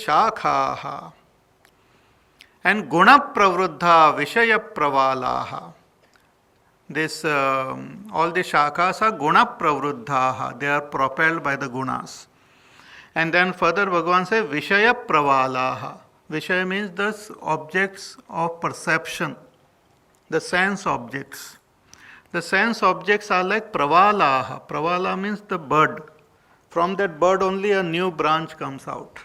shakhaha. And guna pravruddha vishaya pravalaha. This all the shakhas are guna pravruddhaha. They are propelled by the gunas. And then further Bhagavan says vishaya pravalaha. Vishaya means the objects of perception, the sense objects. The sense objects are like pravalaha. Pravala means the bud. From that bud only a new branch comes out.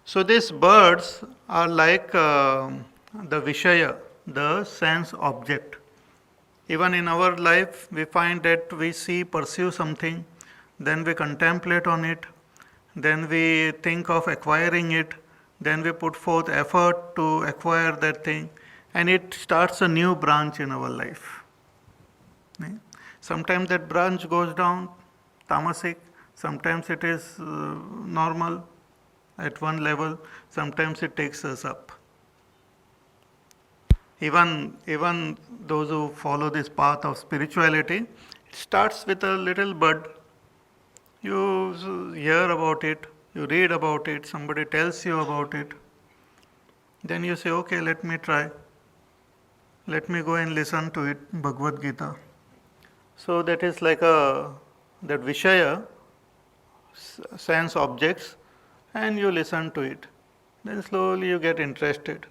So these birds are like the Vishaya, the sense object. Even in our life, we find that we see, pursue something, then we contemplate on it, then we think of acquiring it, then we put forth effort to acquire that thing, and it starts a new branch in our life. Sometimes that branch goes down, tamasic, sometimes it is normal at one level, sometimes it takes us up. Even those who follow this path of spirituality, it starts with a little bud. You hear about it, you read about it, somebody tells you about it. Then you say, okay, let me try. Let me go and listen to it, Bhagavad Gita. So that is like that Vishaya, sense objects, and you listen to it. Then slowly you get interested.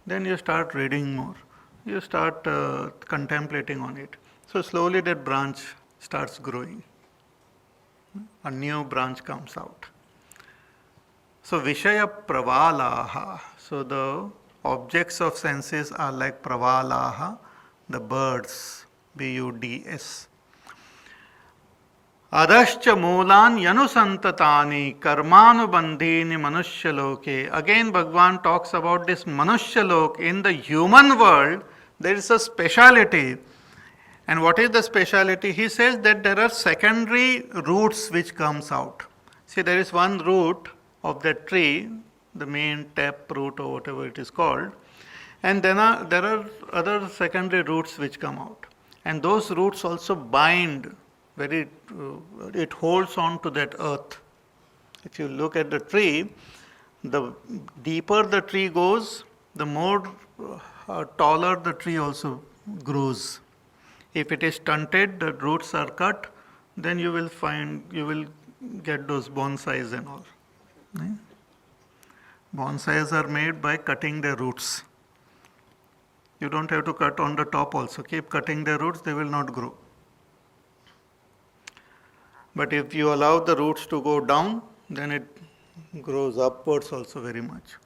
Then you start reading more. You start contemplating on it. So slowly that branch starts growing. A new branch comes out. So Vishaya Pravalaha. So the objects of senses are like Pravalaha, the birds, B-U-D-S. Adascha moolan yanusantatani karmanubandhini manushya. Again Bhagavan talks about this manushya. In the human world, there is a speciality. And what is the speciality? He says that there are secondary roots which comes out. See, there is one root of that tree, the main tap root or whatever it is called. And then there are other secondary roots which come out. And those roots also bind it holds on to that earth. If you look at the tree, the deeper the tree goes, the more taller the tree also grows. If it is stunted, the roots are cut, then you will get those bonsais and all. Bonsais are made by cutting their roots. You don't have to cut on the top also. Keep cutting their roots, they will not grow. But if you allow the roots to go down, then it grows upwards also very much.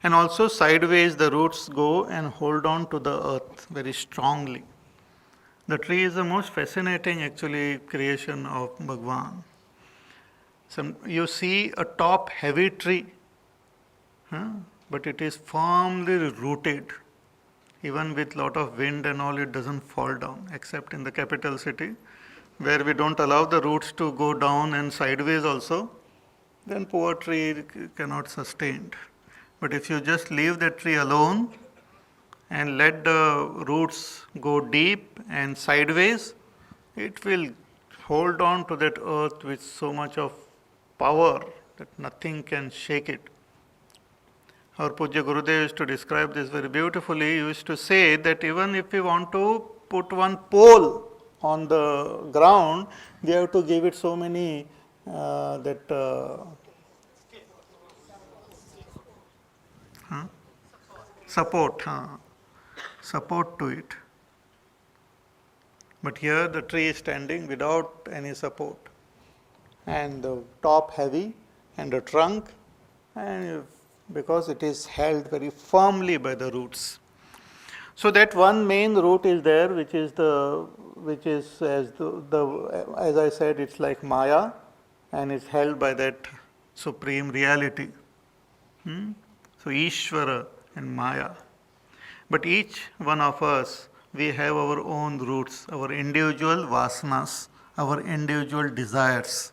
And also sideways the roots go and hold on to the earth very strongly. The tree is the most fascinating actually creation of Bhagavan. You see a top heavy tree, but it is firmly rooted. Even with lot of wind and all, it doesn't fall down, except in the capital city, where we don't allow the roots to go down and sideways also, then poor tree cannot sustain. But if you just leave the tree alone and let the roots go deep and sideways, it will hold on to that earth with so much of power that nothing can shake it. Our Pujya Gurudev used to describe this very beautifully. He used to say that even if we want to put one pole on the ground, we have to give it so many support to it. But here the tree is standing without any support, and the top heavy and the trunk, and because it is held very firmly by the roots. So that one main root is there, which is as I said, it's like Maya, and it's held by that supreme reality. So Ishvara and Maya. But each one of us, we have our own roots, our individual vasanas, our individual desires.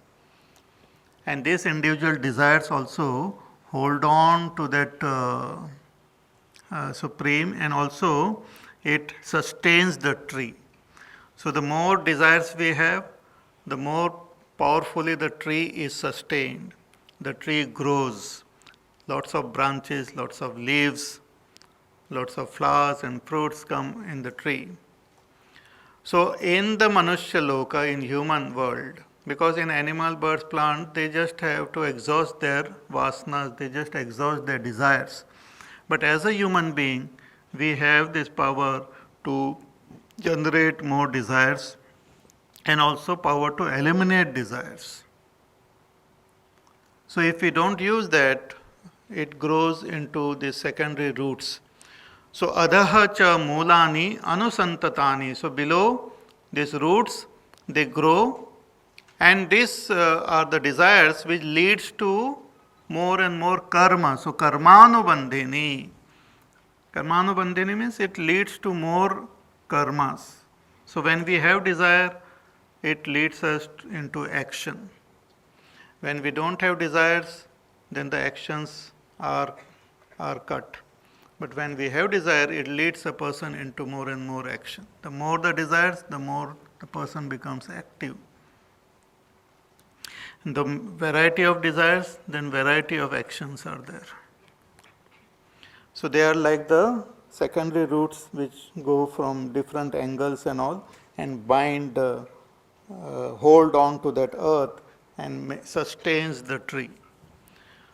And these individual desires also hold on to that supreme, and also it sustains the tree. So the more desires we have, the more powerfully the tree is sustained. the tree grows. Lots of branches, lots of leaves, lots of flowers and fruits come in the tree. So in the Manushya Loka, in human world, because in animal, birds, plant, they just have to exhaust their vasanas, they just exhaust their desires. But as a human being, we have this power to generate more desires and also power to eliminate desires. So if we don't use that, it grows into the secondary roots. So adhaha cha mulani anusantatani. So below these roots, they grow, and these are the desires which leads to more and more karma. So karmanubandhini. Karmanubandhini means it leads to more karmas. So when we have desire, it leads us into action. When we don't have desires, then the actions are cut. But when we have desire, it leads a person into more and more action. The more the desires, the more the person becomes active. The variety of desires, then variety of actions are there. So they are like the secondary roots which go from different angles and all and bind, hold on to that earth and sustains the tree.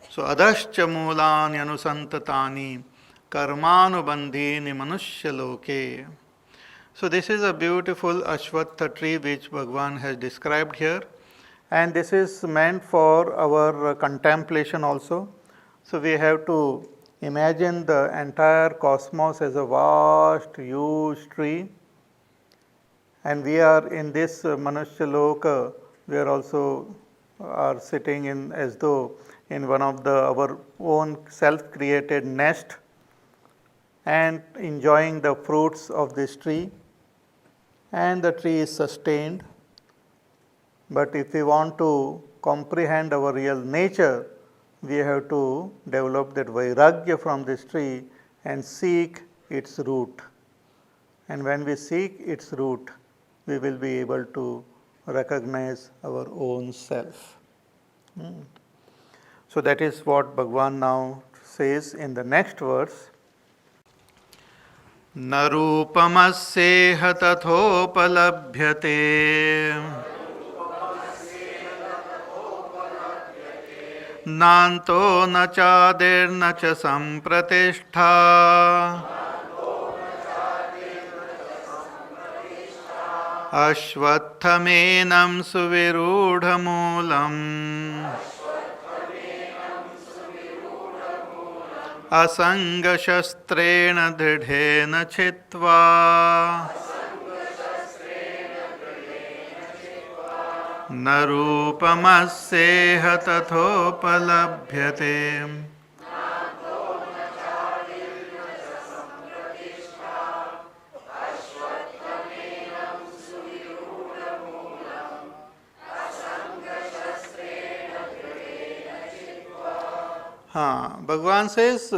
So adascha mulani anusantatani karmanubandhini manushya loke. So this is a beautiful Ashwatha tree which Bhagavan has described here, and this is meant for our contemplation also. So we have to imagine the entire cosmos as a vast, huge tree, and we are in this Manushya Loka, we are also are sitting in as though in one of our own self-created nest and enjoying the fruits of this tree, and the tree is sustained. But if we want to comprehend our real nature, we have to develop that vairagya from this tree and seek its root. And when we seek its root, we will be able to recognize our own self. So that is what Bhagavan now says in the next verse. Na rupamasyeha tathopalabhyate nanto na chadir na cha sampratishtha ashvattamenam suvirudhamulam asangashastreణ dridhena chitva na rupamasyeha tathopalabhyate. Bhagavan says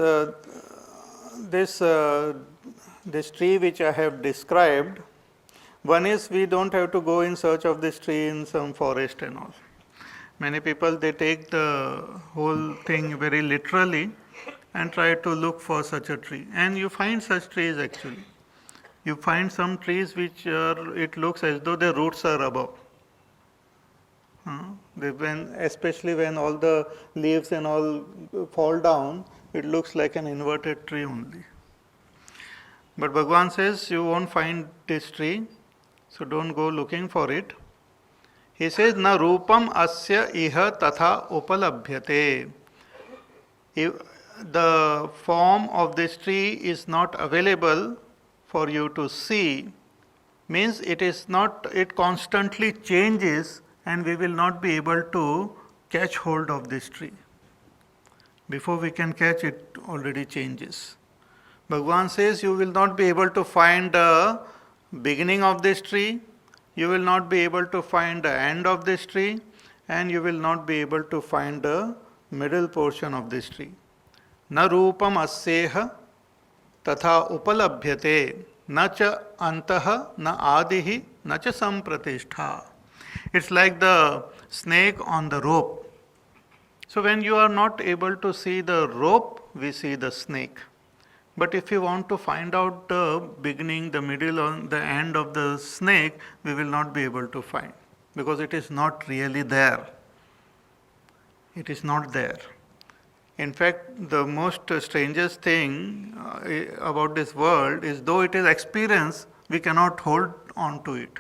this tree which I have described, one is we don't have to go in search of this tree in some forest and all. Many people, they take the whole thing very literally and try to look for such a tree. And you find such trees actually. You find some trees which it looks as though their roots are above. Especially when all the leaves and all fall down, it looks like an inverted tree only. But Bhagavan says you won't find this tree, so don't go looking for it. He says, na rupam asya iha tatha upalabhyate. If the form of this tree is not available for you to see, means it constantly changes, and we will not be able to catch hold of this tree. Before we can catch it, already changes. Bhagavan says you will not be able to find the beginning of this tree, you will not be able to find the end of this tree, and you will not be able to find the middle portion of this tree. Na rupam asyeha tatha upalabhyate na cha antaha na adihi na cha sampratishtha. It's like the snake on the rope. So when you are not able to see the rope, we see the snake. But if you want to find out the beginning, the middle, or the end of the snake, we will not be able to find, because it is not really there. It is not there. In fact, the most strangest thing about this world is, though it is experience, we cannot hold on to it.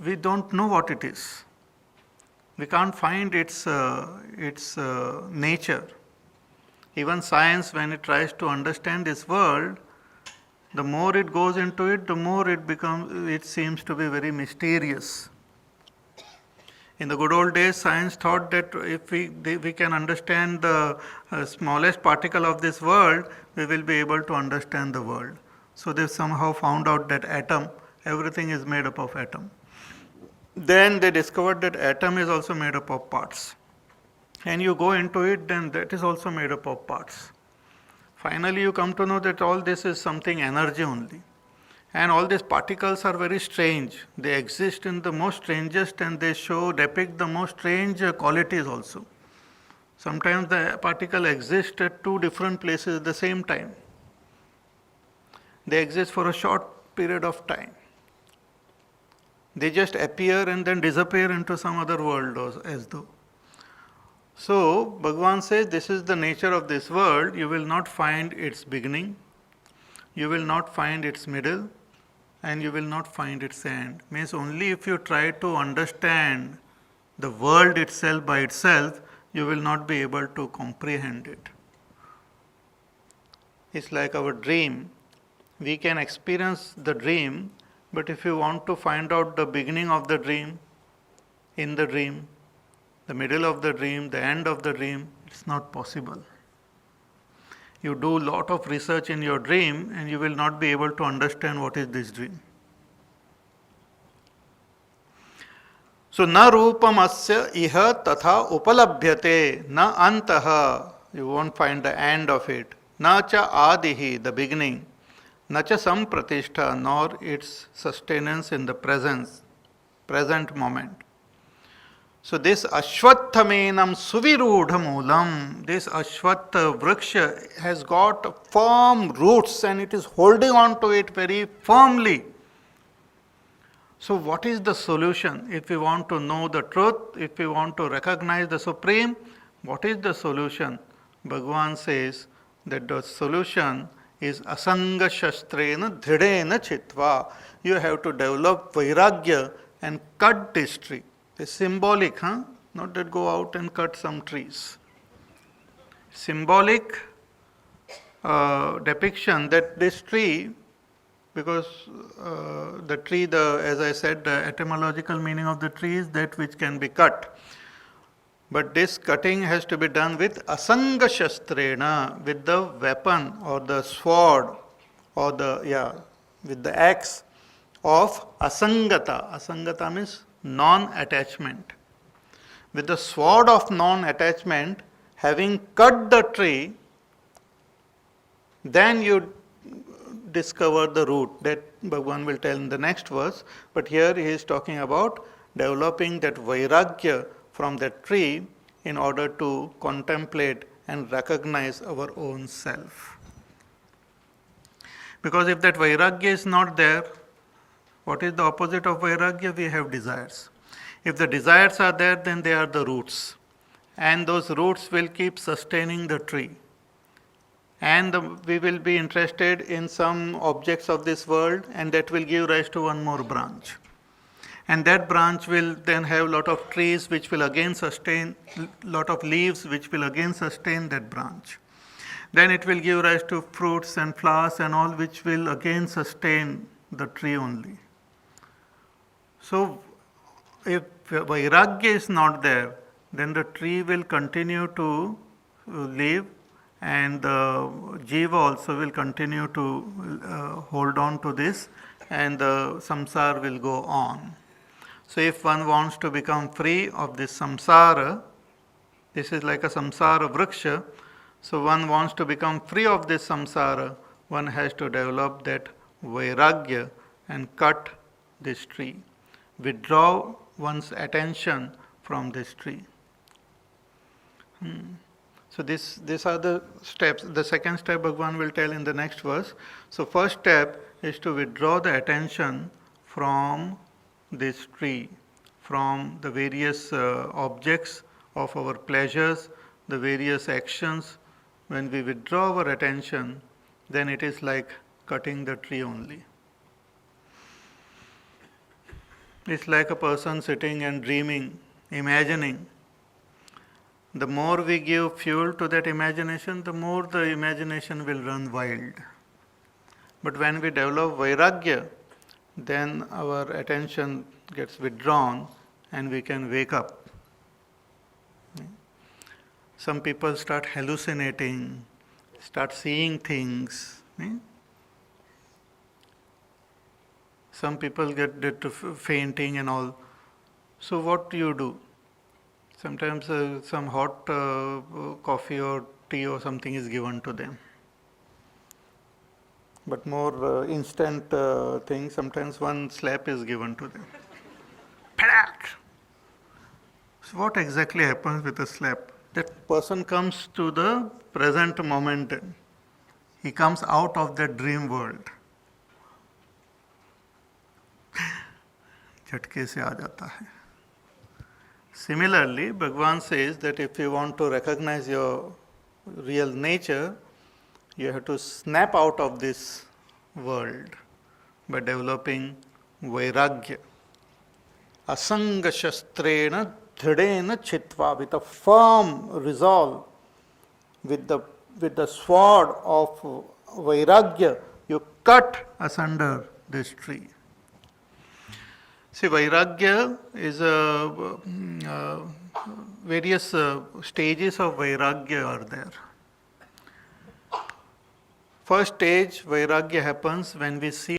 We don't know what it is. We can't find its nature. Even science, when it tries to understand this world, the more it goes into it, the more it seems to be very mysterious. In the good old days, science thought that if we can understand the smallest particle of this world, we will be able to understand the world. So they somehow found out that everything is made up of atom. Then they discovered that atom is also made up of parts. And you go into it, then that is also made up of parts. Finally, you come to know that all this is something energy only. And all these particles are very strange. They exist in the most strangest, and they depict the most strange qualities also. Sometimes the particle exists at two different places at the same time. They exist for a short period of time. They just appear and then disappear into some other world as though. So, Bhagavan says, this is the nature of this world. You will not find its beginning, you will not find its middle, and you will not find its end. Means only if you try to understand the world itself by itself, you will not be able to comprehend it. It's like our dream. We can experience the dream, but if you want to find out the beginning of the dream, in the dream, the middle of the dream, the end of the dream, it's not possible. You do a lot of research in your dream and you will not be able to understand what is this dream. So, na rupam asya iha tatha upalabhyate, na antaha, you won't find the end of it, na cha adihi, the beginning, na cha sampratishtha, nor its sustenance in the present moment. So this Ashwattamenam Suvirudhamulam, this Ashwattha Vriksha has got firm roots and it is holding on to it very firmly. So what is the solution? If we want to know the truth, if we want to recognize the Supreme, what is the solution? Bhagavan says that the solution is Asanga Shastrena Dhidena Chitva. You have to develop Vairagya and cut this tree. It's symbolic, not that go out and cut some trees. Symbolic depiction that this tree, because the tree, as I said, the etymological meaning of the tree is that which can be cut. But this cutting has to be done with asanga shastrena, with the weapon or the sword or with the axe of asangata. Asangata means non-attachment. With the sword of non-attachment, having cut the tree, then you discover the root. That Bhagavan will tell in the next verse. But here he is talking about developing that vairagya from that tree in order to contemplate and recognize our own self. Because if that vairagya is not there, what is the opposite of vairagya? We have desires. If the desires are there, then they are the roots. And those roots will keep sustaining the tree. And we will be interested in some objects of this world, and that will give rise to one more branch. And that branch will then have a lot of trees which will again sustain, lot of leaves which will again sustain that branch. Then it will give rise to fruits and flowers and all which will again sustain the tree only. So, if vairagya is not there, then the tree will continue to live and the jiva also will continue to hold on to this and the samsara will go on. So, if one wants to become free of this samsara, this is like a samsara vriksha, so one wants to become free of this samsara, one has to develop that vairagya and cut this tree. Withdraw one's attention from this tree. So these are the steps. The second step Bhagavan will tell in the next verse. So first step is to withdraw the attention from this tree, from the various objects of our pleasures, the various actions. When we withdraw our attention, then it is like cutting the tree only. It's like a person sitting and dreaming, imagining. The more we give fuel to that imagination, the more the imagination will run wild. But when we develop vairagya, then our attention gets withdrawn and we can wake up. Some people start hallucinating, start seeing things. Some people get to fainting and all. So what do you do? Sometimes some hot coffee or tea or something is given to them. But more instant thing, sometimes one slap is given to them. Padak! So what exactly happens with a slap? That person comes to the present moment. He comes out of the dream world. झटके से आ जाता है. Similarly, Bhagavan says that if you want to recognize your real nature, you have to snap out of this world by developing vairagya. Asanga shastrena dhridena chitva, with a firm resolve, with the sword of vairagya, you cut asunder this tree. See, vairagya is various stages of vairagya are there. First stage, vairagya happens when we see